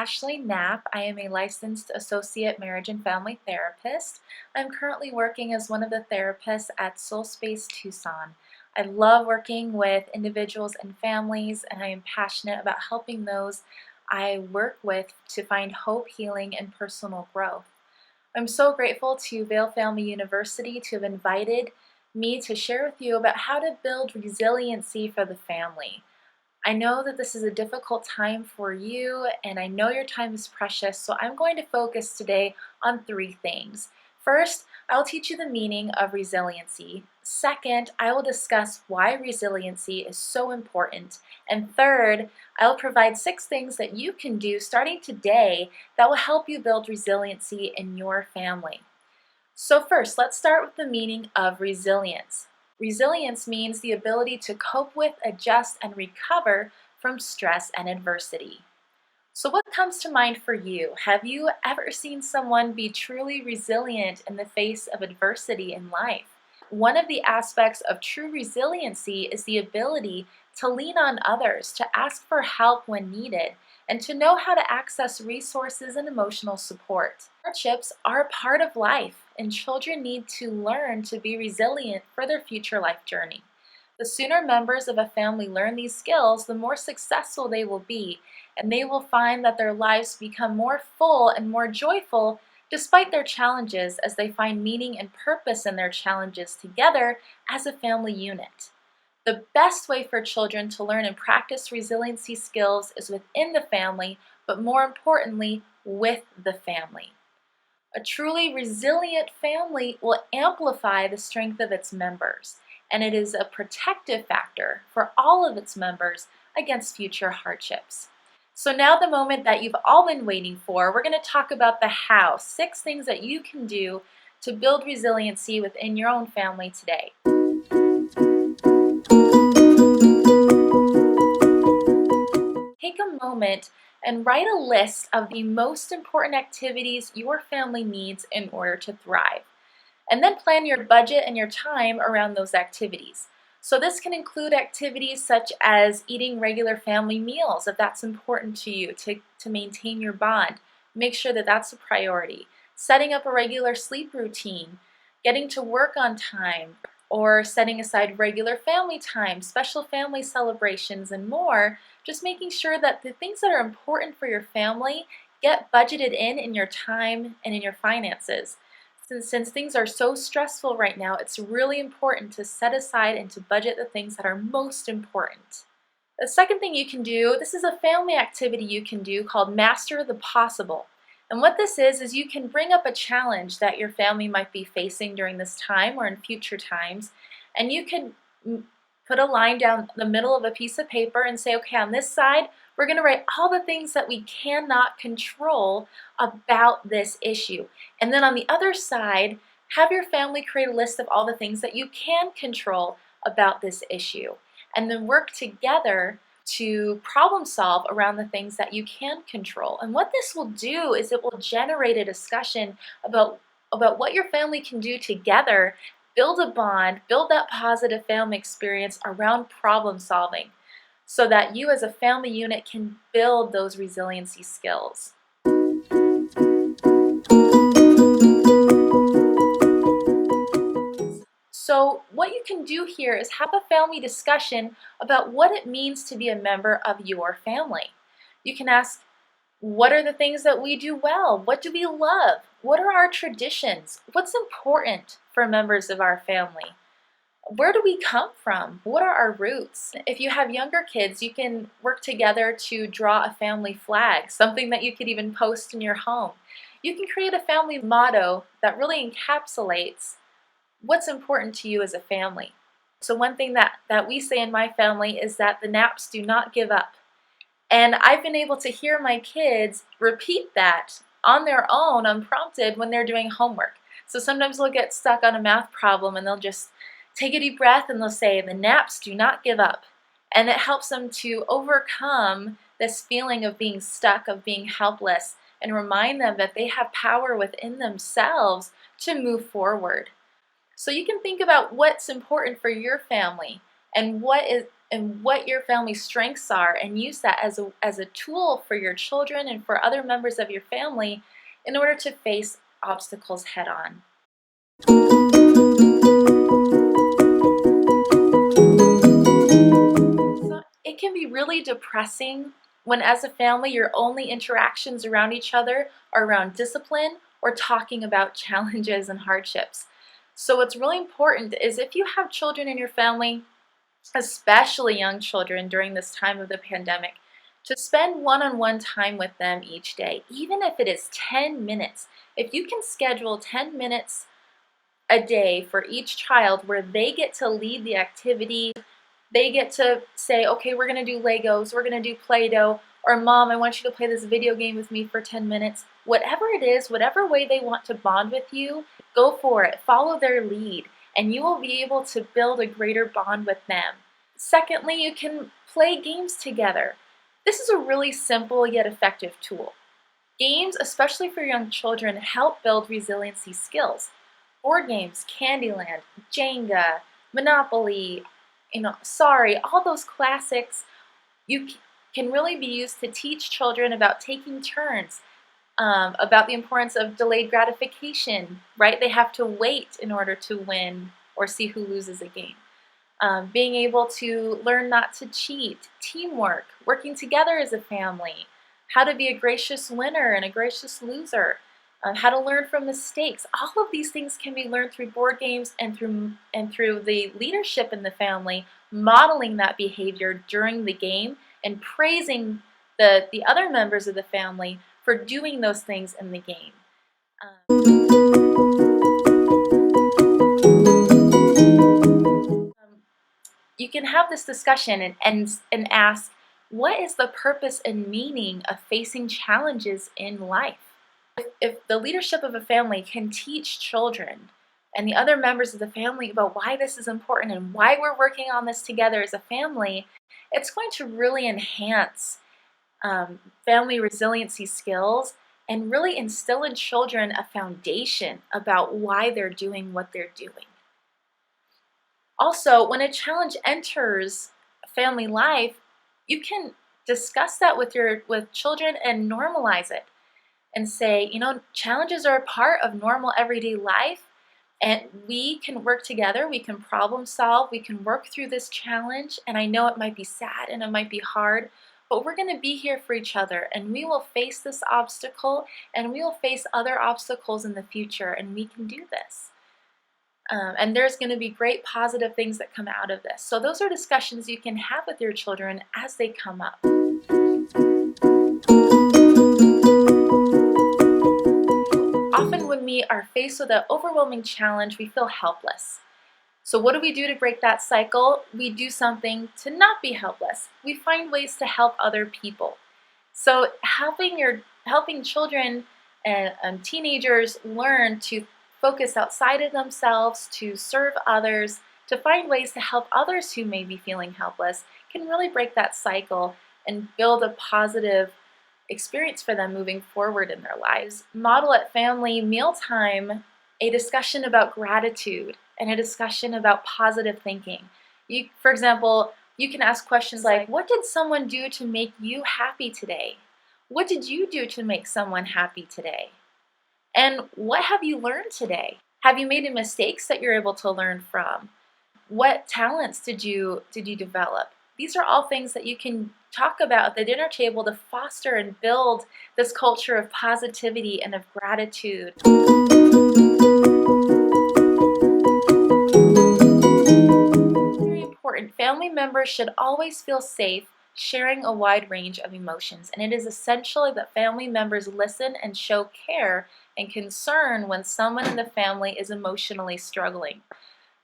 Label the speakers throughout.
Speaker 1: Ashley Knapp. I am a licensed associate marriage and family therapist. I'm currently working as one of the therapists at Soul Space Tucson. I love working with individuals and families, and I am passionate about helping those I work with to find hope, healing, and personal growth. I'm so grateful to Vail Family University to have invited me to share with you about how to build resiliency for the family. I know that this is a difficult time for you, and I know your time is precious, so I'm going to focus today on three things. First, I'll teach you the meaning of resiliency. Second, I will discuss why resiliency is so important. And third, I'll provide 6 things that you can do starting today that will help you build resiliency in your family. So first, let's start with the meaning of resilience. Resilience means the ability to cope with, adjust, and recover from stress and adversity. So what comes to mind for you? Have you ever seen someone be truly resilient in the face of adversity in life? One of the aspects of true resiliency is the ability to lean on others, to ask for help when needed, and to know how to access resources and emotional support. Hardships are a part of life, and children need to learn to be resilient for their future life journey. The sooner members of a family learn these skills, the more successful they will be, and they will find that their lives become more full and more joyful despite their challenges, as they find meaning and purpose in their challenges together as a family unit. The best way for children to learn and practice resiliency skills is within the family, but more importantly, with the family. A truly resilient family will amplify the strength of its members, and it is a protective factor for all of its members against future hardships. So now the moment that you've all been waiting for, we're going to talk about the how, 6 things that you can do to build resiliency within your own family today. Take a moment and write a list of the most important activities your family needs in order to thrive. And then plan your budget and your time around those activities. So this can include activities such as eating regular family meals if that's important to you to maintain your bond. Make sure that that's a priority. Setting up a regular sleep routine, getting to work on time, or setting aside regular family time, special family celebrations, and more. Just making sure that the things that are important for your family get budgeted in your time and in your finances. Since things are so stressful right now, it's really important to set aside and to budget the things that are most important. The second thing you can do, this is a family activity you can do called Master the Possible. And what this is you can bring up a challenge that your family might be facing during this time or in future times, and you can put a line down the middle of a piece of paper and say, okay, on this side, we're going to write all the things that we cannot control about this issue. And then on the other side, have your family create a list of all the things that you can control about this issue. And then work together to problem solve around the things that you can control. And what this will do is it will generate a discussion about what your family can do together, build a bond, build that positive family experience around problem solving, so that you as a family unit can build those resiliency skills. So what you can do here is have a family discussion about what it means to be a member of your family. You can ask, what are the things that we do well? What do we love? What are our traditions? What's important for members of our family? Where do we come from? What are our roots? If you have younger kids, you can work together to draw a family flag, something that you could even post in your home. You can create a family motto that really encapsulates what's important to you as a family. So one thing that we say in my family is that the Knapps do not give up. And I've been able to hear my kids repeat that on their own, unprompted, when they're doing homework. So sometimes they'll get stuck on a math problem and they'll just take a deep breath and they'll say, the Knapps do not give up. And it helps them to overcome this feeling of being stuck, of being helpless, and remind them that they have power within themselves to move forward. So you can think about what's important for your family and what and what your family's strengths are, and use that as a tool for your children and for other members of your family in order to face obstacles head on. So it can be really depressing when, as a family, your only interactions around each other are around discipline or talking about challenges and hardships. So what's really important is, if you have children in your family, especially young children during this time of the pandemic, to spend one-on-one time with them each day, even if it is 10 minutes. If you can schedule 10 minutes a day for each child where they get to lead the activity, they get to say, okay, we're going to do Legos, we're going to do Play-Doh, or Mom, I want you to play this video game with me for 10 minutes. Whatever it is, whatever way they want to bond with you, go for it. Follow their lead, and you will be able to build a greater bond with them. Secondly, you can play games together. This is a really simple yet effective tool. Games, especially for young children, help build resiliency skills. Board games, Candyland, Jenga, Monopoly, Sorry, all those classics, can really be used to teach children about taking turns, about the importance of delayed gratification, right? They have to wait in order to win or see who loses a game. Being able to learn not to cheat, teamwork, working together as a family, how to be a gracious winner and a gracious loser, how to learn from mistakes. All of these things can be learned through board games and through the leadership in the family, modeling that behavior during the game and praising the other members of the family for doing those things in the game. You can have this discussion and ask, what is the purpose and meaning of facing challenges in life? If the leadership of a family can teach children and the other members of the family about why this is important and why we're working on this together as a family, it's going to really enhance family resiliency skills and really instill in children a foundation about why they're doing what they're doing. Also, when a challenge enters family life, you can discuss that with children and normalize it and say, challenges are a part of normal everyday life, and we can work together, we can problem solve, we can work through this challenge, and I know it might be sad and it might be hard, but we're going to be here for each other, and we will face this obstacle, and we will face other obstacles in the future, and we can do this. And there's going to be great positive things that come out of this. So those are discussions you can have with your children as they come up. Often when we are faced with an overwhelming challenge, we feel helpless. So what do we do to break that cycle? We do something to not be helpless. We find ways to help other people. So helping children and teenagers learn to focus outside of themselves, to serve others, to find ways to help others who may be feeling helpless, can really break that cycle and build a positive experience for them moving forward in their lives. Model at family mealtime a discussion about gratitude and a discussion about positive thinking. For example, you can ask questions like, what did someone do to make you happy today? What did you do to make someone happy today? And what have you learned today? Have you made any mistakes that you're able to learn from? What talents did you develop? These are all things that you can talk about at the dinner table to foster and build this culture of positivity and of gratitude. Very important. Family members should always feel safe sharing a wide range of emotions, and it is essential that family members listen and show care and concern when someone in the family is emotionally struggling.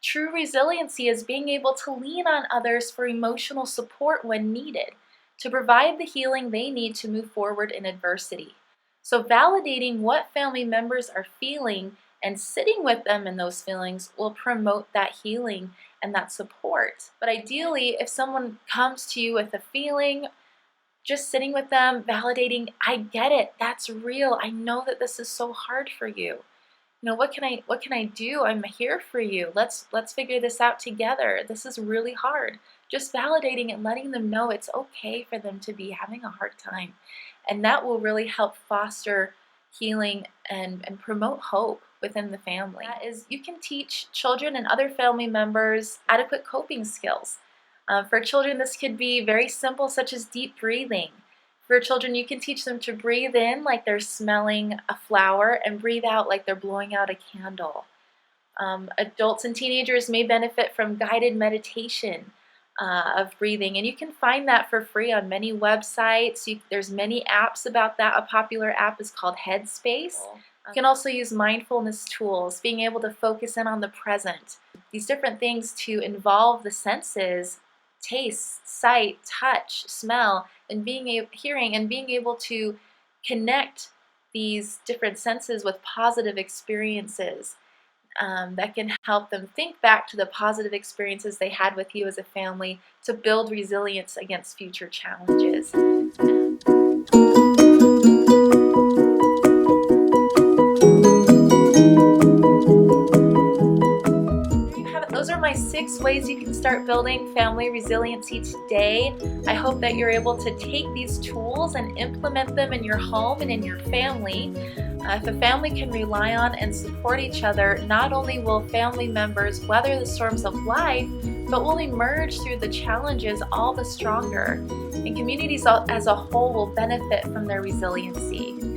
Speaker 1: True resiliency is being able to lean on others for emotional support when needed, to provide the healing they need to move forward in adversity. So validating what family members are feeling and sitting with them in those feelings will promote that healing and that support. But ideally, if someone comes to you with a feeling, just sitting with them, validating, I get it, that's real, I know that this is so hard for you. What can I do? I'm here for you. Let's figure this out together. This is really hard. just validating and letting them know it's okay for them to be having a hard time. And that will really help foster healing and promote hope within the family. That is, you can teach children and other family members adequate coping skills. For children, this could be very simple, such as deep breathing. For children, you can teach them to breathe in like they're smelling a flower and breathe out like they're blowing out a candle. Adults and teenagers may benefit from guided meditation of breathing, and you can find that for free on many websites. There's many apps about that. A popular app is called Headspace. You can also use mindfulness tools, being able to focus in on the present. These different things to involve the senses, taste, sight, touch, smell, and hearing, and being able to connect these different senses with positive experiences. That can help them think back to the positive experiences they had with you as a family to build resilience against future challenges. Those are my 6 ways you can start building family resiliency today. I hope that you're able to take these tools and implement them in your home and in your family. If a family can rely on and support each other, not only will family members weather the storms of life, but will emerge through the challenges all the stronger. And communities as a whole will benefit from their resiliency.